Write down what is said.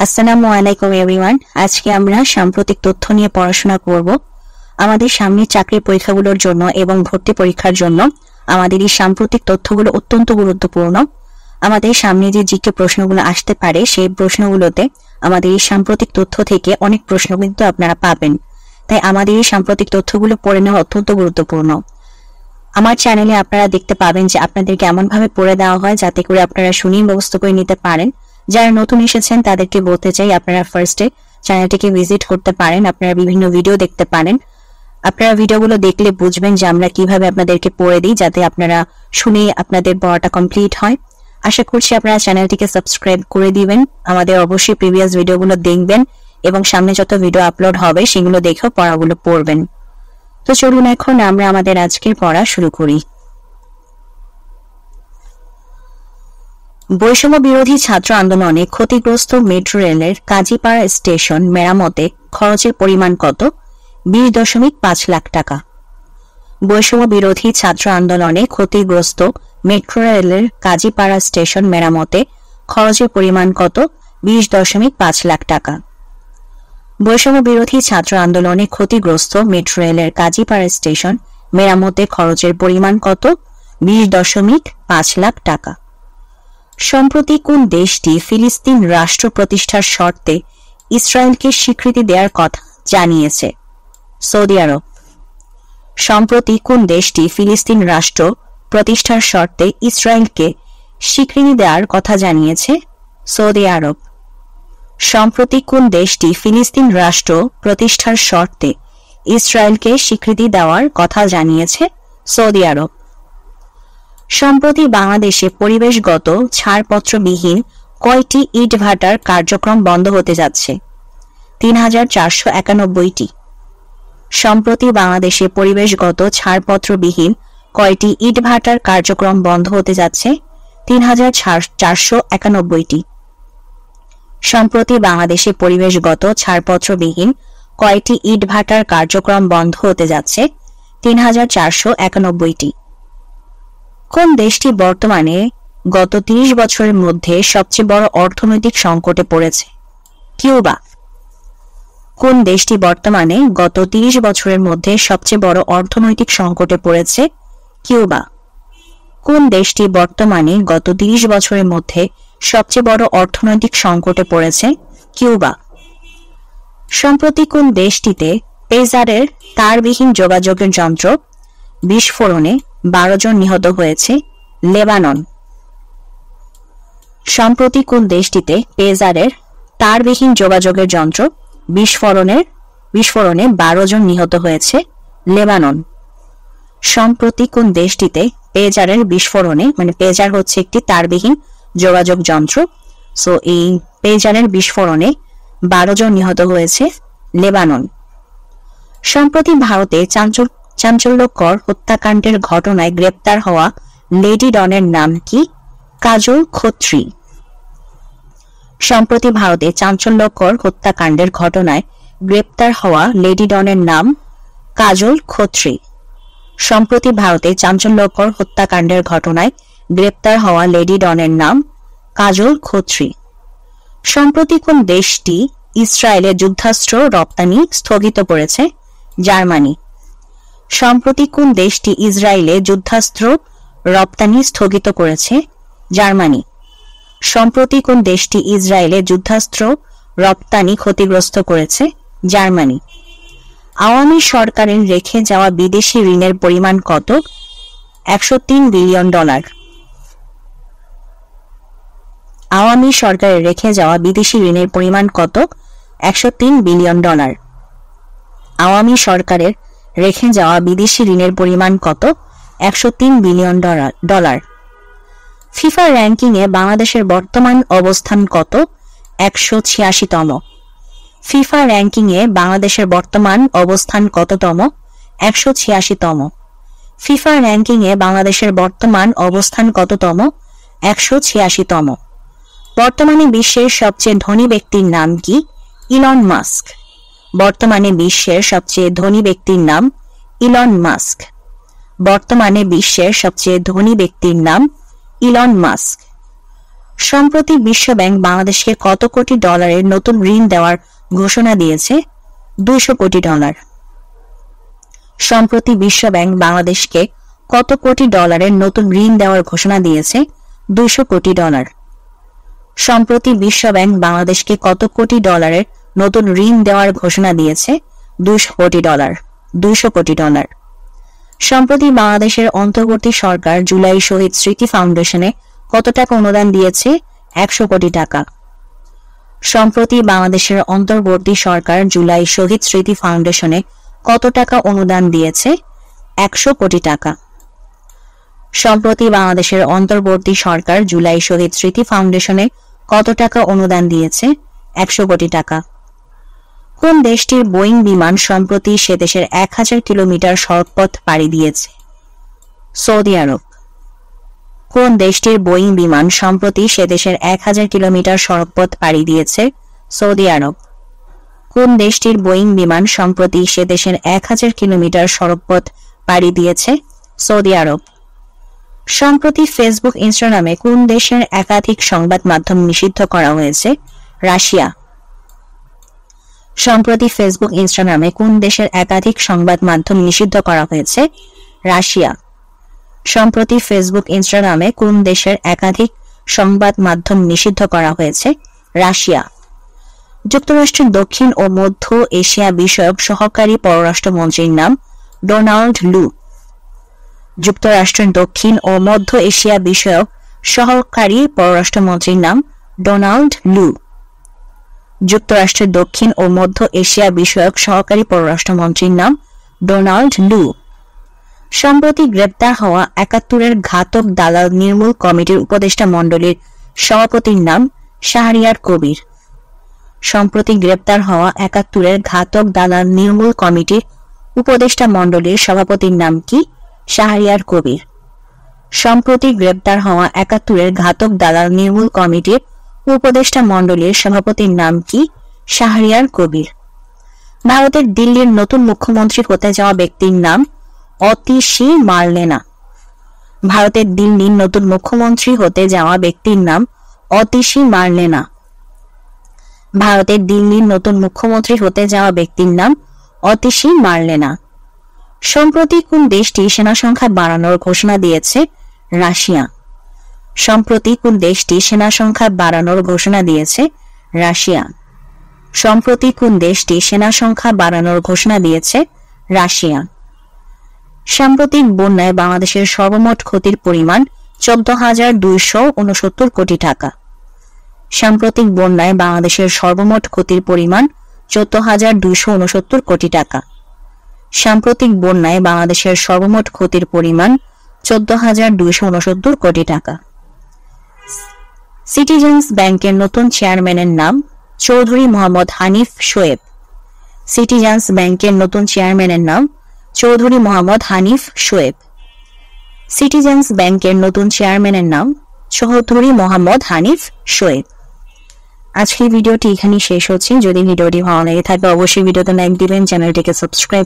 আসসালামু আলাইকুম এভরিওয়ান। আজকে আমরা সাম্প্রতিক তথ্য নিয়ে পড়াশোনা করব। আমাদের সামনে চাকরির পরীক্ষাগুলোর জন্য এবং ভর্তি পরীক্ষার জন্য আমাদের এই সাম্প্রতিক তথ্যগুলো অত্যন্ত গুরুত্বপূর্ণ। আমাদের সামনে যে জিকে প্রশ্নগুলো আসতে পারে সেই প্রশ্নগুলোতে আমাদের এই সাম্প্রতিক তথ্য থেকে অনেক প্রশ্ন কিন্তু আপনারা পাবেন। তাই আমাদের এই সাম্প্রতিক তথ্যগুলো পড়ে নেওয়া অত্যন্ত গুরুত্বপূর্ণ। আমার চ্যানেলে আপনারা দেখতে পাবেন যে আপনাদেরকে এমনভাবে পড়ে দেওয়া হয় যাতে করে আপনারা শুনিয়ে মুখস্থ করে নিতে পারেন। যারা নতুন এসেছেন তাদেরকে বলতে চাই আপনারা ফার্স্টে চ্যানেলটিকে ভিজিট করতে পারেন, আপনারা বিভিন্ন ভিডিও দেখতে পারেন। আপনারা ভিডিওগুলো দেখলে বুঝবেন যে আমরা কিভাবে আপনাদেরকে পড়ে দিই, যাতে আপনারা শুনে আপনাদের পড়াটা কমপ্লিট হয়। আশা করছি আপনারা চ্যানেলটিকে সাবস্ক্রাইব করে দিবেন। আমাদের অবশ্যই প্রিভিয়াস ভিডিওগুলো দেখবেন এবং সামনে যত ভিডিও আপলোড হবে সেগুলো দেখেও পড়াগুলো পড়বেন। তো চলুন এখন আমরা আমাদের আজকের পড়া শুরু করি। বৈষম্য বিরোধী ছাত্র আন্দোলনে ক্ষতিগ্রস্ত মেট্রো রেলের কাজীপাড়া স্টেশন মেরামতে খরচের পরিমাণ কত? 20.5 লাখ টাকা। বৈষম্য বিরোধী ছাত্র আন্দোলনে ক্ষতিগ্রস্ত মেট্রো রেলের কাজীপাড়া স্টেশন মেরামতে খরচের পরিমাণ কত? 20.5 লাখ টাকা। বৈষম্য বিরোধী ছাত্র আন্দোলনে ক্ষতিগ্রস্ত মেট্রো রেলের কাজীপাড়া স্টেশন মেরামতে খরচের পরিমাণ কত? 20.5 লাখ টাকা। সম্প্রতি কোন দেশটি ফিলিস্তিন রাষ্ট্র প্রতিষ্ঠার শর্তে ইসরায়েলকে স্বীকৃতি দেওয়ার কথা জানিয়েছে? সৌদি আরব। সম্প্রতি কোন দেশটি ফিলিস্তিন রাষ্ট্র প্রতিষ্ঠার শর্তে ইসরায়েলকে স্বীকৃতি দেওয়ার কথা জানিয়েছে? সৌদি আরব। সম্প্রতি কোন দেশটি ফিলিস্তিন রাষ্ট্র প্রতিষ্ঠার শর্তে ইসরায়েলকে স্বীকৃতি দেওয়ার কথা জানিয়েছে? সৌদি আরব। সম্প্রতি বাংলাদেশে পরিবেশগত ছাড়পত্রবিহীন কয়টি ইটভাটার কার্যক্রম বন্ধ হতে যাচ্ছে? 3491টি। সম্প্রতি বাংলাদেশে পরিবেশগত ছাড়পত্রবিহীন কয়টি ইটভাটার কার্যক্রম বন্ধ হতে যাচ্ছে? 3491টি। সম্প্রতি বাংলাদেশে পরিবেশগত ছাড়পত্রবিহীন কয়টি ইটভাটার কার্যক্রম বন্ধ হতে যাচ্ছে? 3491টি। কোন দেশটি বর্তমানে গত 30 বছরের মধ্যে সবচেয়ে বড় অর্থনৈতিক সংকটে পড়েছে? কিউবা। কোন দেশটি বর্তমানে গত 30 বছরের মধ্যে সবচেয়ে বড় অর্থনৈতিক সংকটে পড়েছে? কিউবা। কোন দেশটি বর্তমানে গত 30 বছরের মধ্যে সবচেয়ে বড় অর্থনৈতিক সংকটে পড়েছে? কিউবা। সম্প্রতি কোন দেশটিতে পেজারের তারবিহীন যোগাযোগের যন্ত্র বিস্ফোরণে 12 জন নিহত হয়েছে? লেবানন। সম্প্রতি কোন দেশটিতে পেজারের তারবিহীন যোগাযোগের যন্ত্র বিস্ফোরণে 12 জন নিহত হয়েছে? লেবানন। সম্প্রতি কোন দেশটিতে পেজারের বিস্ফোরণে, পেজার হচ্ছে একটি তারবিহীন যোগাযোগ যন্ত্র, সো এই পেজারের বিস্ফোরণে 12 জন নিহত হয়েছে? লেবানন। সম্প্রতি ভারতে চাঞ্চল্যকর হত্যাকাণ্ডের ঘটনায় গ্রেপ্তার হওয়া লেডি ডনের নাম কি? কাজল খত্রী। সম্প্রতি ভারতে চাঞ্চল্যকর হত্যাকাণ্ডের ঘটনায় গ্রেপ্তার হওয়া লেডি ডনের নাম কাজল খত্রী। সম্প্রতি ভারতে চাঞ্চল্যকর হত্যাকাণ্ডের ঘটনায় গ্রেপ্তার হওয়া লেডি ডনের নাম কাজল খত্রী। সম্প্রতি কোন দেশটি ইসরায়েলে যুদ্ধাস্ত্র রপ্তানি স্থগিত করেছে? জার্মানি। সম্প্রতি কোন দেশটি ইসরায়েলে যুদ্ধাস্ত্র রপ্তানি স্থগিত করেছে? জার্মানি। সম্প্রতি কোন দেশটি ইসরায়েলে যুদ্ধাস্ত্র রপ্তানি ক্ষতিগ্রস্ত করেছে? জার্মানি। আওয়ামী সরকারের রেখে যাওয়া বিদেশি ঋণের পরিমাণ কত? $103 বিলিয়ন। আওয়ামী সরকারের রেখে যাওয়া বিদেশি ঋণের পরিমাণ কত? $103 বিলিয়ন। আওয়ামী সরকারের রেখে যাওয়া বিদেশি ঋণের পরিমাণ কত? $103 বিলিয়ন। ফিফা র্যাঙ্কিংয়ে বাংলাদেশের বর্তমান অবস্থান কত? 186তম। ফিফা র্যাঙ্কিংয়ে বাংলাদেশের বর্তমান অবস্থান কততম? 186তম। ফিফা র্যাঙ্কিংয়ে বাংলাদেশের বর্তমান অবস্থান কততম? 186তম। বর্তমানে বিশ্বের সবচেয়ে ধনী ব্যক্তির নাম কি? Elon Musk. বর্তমানে বিশ্বের সবচেয়ে ধনী ব্যক্তির নাম ইলন মাস্ক। বর্তমানে বিশ্বের সবচেয়ে ধনী ব্যক্তির নাম ইলন মাস্ক। সম্প্রতি বিশ্বব্যাংক বাংলাদেশকে কত কোটি ডলারের নতুন ঋণ দেওয়ার ঘোষণা দিয়েছে? 200 কোটি ডলার। সম্প্রতি বিশ্বব্যাংক বাংলাদেশকে কত কোটি ডলারের নতুন ঋণ দেওয়ার ঘোষণা দিয়েছে? 200 কোটি ডলার। সম্প্রতি বিশ্বব্যাংক বাংলাদেশকে কত কোটি ডলারের নতুন ঋণ দেওয়ার ঘোষণা দিয়েছে? 200 কোটি ডলার। 200 কোটি ডলার। সম্প্রতি বাংলাদেশের অন্তর্বর্তী সরকার জুলাই শহীদ স্মৃতি ফাউন্ডেশনে কত টাকা অনুদান দিয়েছে? 100 কোটি টাকা। সম্প্রতি বাংলাদেশের অন্তর্বর্তী সরকার জুলাই শহীদ স্মৃতি ফাউন্ডেশনে কত টাকা অনুদান দিয়েছে? 100 কোটি টাকা। সম্প্রতি বাংলাদেশের অন্তর্বর্তী সরকার জুলাই শহীদ স্মৃতি ফাউন্ডেশনে কত টাকা অনুদান দিয়েছে? 100 কোটি টাকা। কোন দেশটির বোয়িং বিমান সম্প্রতি সে দেশের 1000 কিলোমিটার সড়কপথ পাড়ি দিয়েছে? সৌদি আরব। কোন দেশটির বোয়িং বিমান সম্প্রতি সে দেশের 1000 কিলোমিটার সড়কপথ পাড়ি দিয়েছে? সৌদি আরব। কোন দেশটির বোয়িং বিমান সম্প্রতি সে দেশের 1000 কিলোমিটার সড়কপথ পাড়ি দিয়েছে? সৌদি আরব। সম্প্রতি ফেসবুক ইনস্টাগ্রামে কোন দেশের একাধিক সংবাদ মাধ্যম নিষিদ্ধ করা হয়েছে? রাশিয়া। সম্প্রতি ফেসবুক ইনস্টাগ্রামে কোন দেশের একাধিক সংবাদ মাধ্যম নিষিদ্ধ করা হয়েছে? রাশিয়া। সম্প্রতি ফেসবুক ইনস্টাগ্রামে কোন দেশের একাধিক সংবাদ মাধ্যম নিষিদ্ধ করা হয়েছে? রাশিয়া। যুক্তরাষ্ট্রের দক্ষিণ ও মধ্য এশিয়া বিষয়ক সহকারী পররাষ্ট্রমন্ত্রীর নাম? ডোনাল্ড লু। যুক্তরাষ্ট্রের দক্ষিণ ও মধ্য এশিয়া বিষয়ক সহকারী পররাষ্ট্রমন্ত্রীর নাম? ডোনাল্ড লু। যুক্তরাষ্ট্রের দক্ষিণ ও মধ্য এশিয়া বিষয়ক সহকারী পররাষ্ট্রমন্ত্রীর নাম? ডোনাল্ড লু। সম্প্রতি গ্রেপ্তার হওয়া 71-এর ঘাতক দালাল নির্মূল কমিটির উপদেষ্টা মণ্ডলীর সভাপতির নাম? শাহরিয়ার কবির। সম্প্রতি গ্রেপ্তার হওয়া 71-এর ঘাতক দালাল নির্মূল কমিটির উপদেষ্টা মণ্ডলীর সভাপতির নাম কি? শাহরিয়ার কবির। সম্প্রতি গ্রেপ্তার হওয়া 71-এর ঘাতক দালাল নির্মূল কমিটির উপদেষ্টা মণ্ডলীর সভাপতির নাম কি? শাহরিয়ার কবির। ভারতের দিল্লির নতুন মুখ্যমন্ত্রী হতে যাওয়া ব্যক্তির নাম? অতিশী মার্লেনা। ভারতের দিল্লির নতুন মুখ্যমন্ত্রী হতে যাওয়া ব্যক্তির নাম? অতিশী মার্লেনা। ভারতের দিল্লির নতুন মুখ্যমন্ত্রী হতে যাওয়া ব্যক্তির নাম? অতিশী মার্লেনা। সম্প্রতি কোন দেশটি সেনা সংখ্যা বাড়ানোর ঘোষণা দিয়েছে? রাশিয়া। সম্প্রতি কোন দেশটি সেনা সংখ্যা বাড়ানোর ঘোষণা দিয়েছে? রাশিয়া। সম্প্রতি কোন দেশটি সেনা সংখ্যা বাড়ানোর ঘোষণা দিয়েছে? রাশিয়া। সাম্প্রতিক বন্যায় বাংলাদেশের সর্বমোট ক্ষতির পরিমাণ 14,269 কোটি টাকা। সাম্প্রতিক বন্যায় বাংলাদেশের সর্বমোট ক্ষতির পরিমাণ 14,269 কোটি টাকা। সাম্প্রতিক বন্যায় বাংলাদেশের সর্বমোট ক্ষতির পরিমাণ 14,269 কোটি টাকা। সিটিজেন্স ব্যাংকের নতুন চেয়ারম্যানের নাম? চৌধুরী মোহাম্মদ হানিফ শোয়েব। সিটিজেন্স ব্যাংকের নতুন চেয়ারম্যানের নাম? চৌধুরী মোহাম্মদ হানিফ শোয়েব। সিটিজেন্স ব্যাংকের নতুন চেয়ারম্যানের নাম? চৌধুরী মোহাম্মদ হানিফ শোয়েব। আজকের ভিডিওটি এখানেই শেষ হচ্ছে। যদি ভিডিওটি ভালো লেগে থাকে অবশ্যই ভিডিওতে লাইক দিবেন, চ্যানেলটিকে সাবস্ক্রাইব